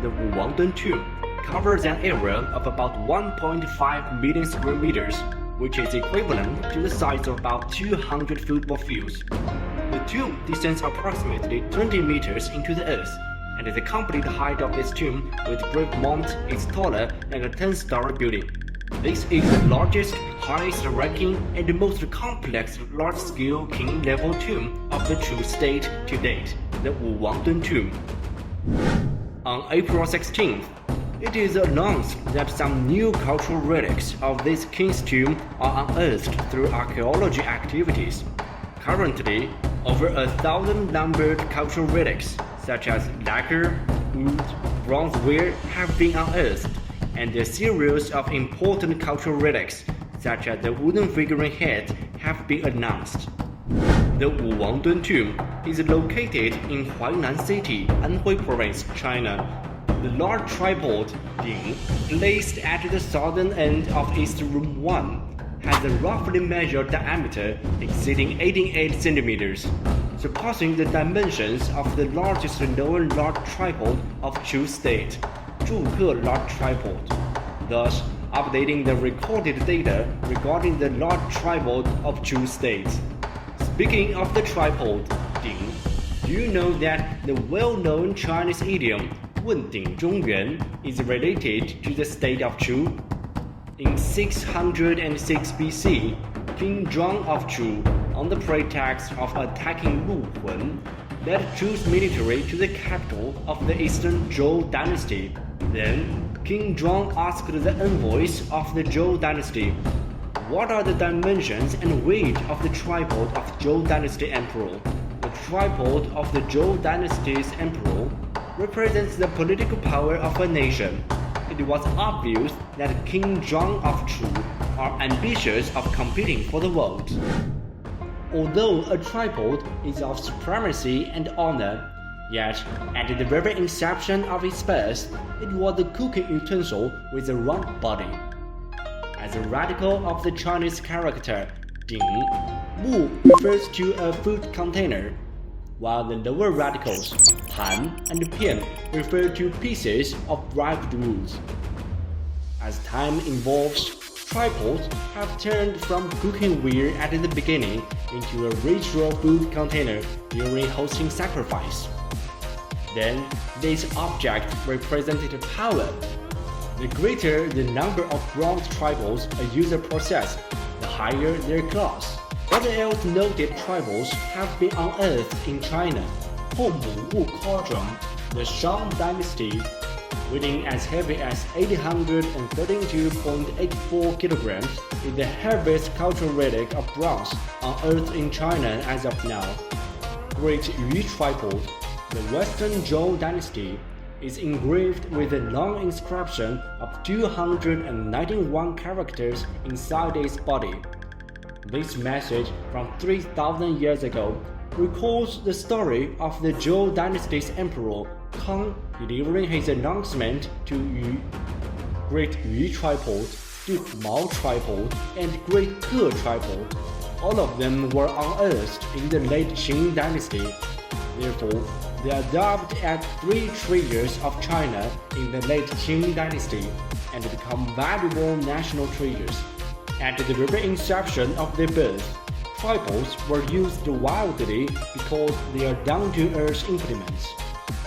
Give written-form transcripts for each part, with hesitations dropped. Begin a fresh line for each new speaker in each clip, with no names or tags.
the Wuwangdun Tomb covers an area of about 1.5 million square meters, which is equivalent to the size of about 200 football fields. The tomb descends approximately 20 meters into the earth, and the complete height of this tomb with brick mount is taller than a 10-story building. This is the largest, highest-ranking, and most complex large-scale king-level tomb of the Chu state to date, the Wuwangdun Tomb. On April 16th, it is announced that some new cultural relics of this king's tomb are unearthed through archaeology activities. Currently, over 1,000 numbered cultural relics, such as lacquer, wood, bronzeware, have been unearthed, and a series of important cultural relics, such as the wooden figurine head, have been announced. The Wuwangdun Tomb is located in Huainan City, Anhui Province, China. The large tripod, 𝗞, placed at the southern end of East Room 1, has a roughly measured diameter exceeding 88 centimeters, surpassing the dimensions of the largest known large tripod of Chu state, 𝗞န့ large tripod, thus updating the recorded data regarding the large tripod of Chu state. Speaking of the tripod, 𝗞, do you know that the well-known Chinese idiom 问鼎中原 is related to the state of Chu? In 606 BC, King Zhuang of Chu, on the pretext of attacking 𝗞魂, led Chu's military to the capital of the eastern Zhou dynasty. Then, King Zhuang asked the envoys of the Zhou dynasty, "What are the dimensions and weight of the tripod of Zhou dynasty emperor?" The tripod of the Zhou dynasty's emperor represents the political power of a nation. It was obvious that King Zhuang of Chu are ambitious of competing for the world. Although a tripod is of supremacy and honor, yet at the very inception of its birth, it was a cooking utensil with a round body. As a radical of the Chinese character, 𝗞, wu refers to a food container, while the lower radicals, pan and pian, refer to pieces of ripe wood. As time evolves, tripods have turned from cooking ware at the beginning into a ritual food container during hosting sacrifice. Then, this object represented power. The greater the number of bronze tripods a user possesses, the higher their class. Other else noted tripods have been unearthed in China. 后母戊 the Shang dynasty, weighing as heavy as 832.84 kilograms, is the heaviest cultural relic of bronze unearthed in China as of now. Great Yu tripod, the Western Zhou dynasty, is engraved with a long inscription of 291 characters inside its body. This message from 3,000 years ago recalls the story of the Zhou dynasty's emperor Kang delivering his announcement to Yu. Great Yu tripod, Duke Mao tripod, and Great Ke tripod, all of them were unearthed in the late Qing dynasty. Therefore, they are dubbed as three treasures of China in the late Qing dynasty and become valuable national treasures. At the very inception of their birth, tripods were used widely because they are down-to-earth implements,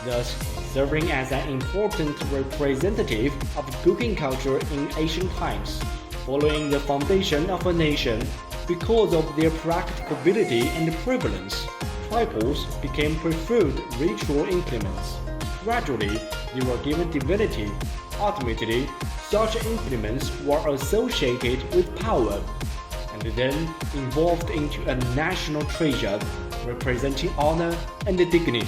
thus serving as an important representative of cooking culture in ancient times. Following the foundation of a nation, because of their practicability and prevalence, tripods became preferred ritual implements. Gradually, they were given divinity. Ultimately, such implements were associated with power, and then evolved into a national treasure representing honor and dignity.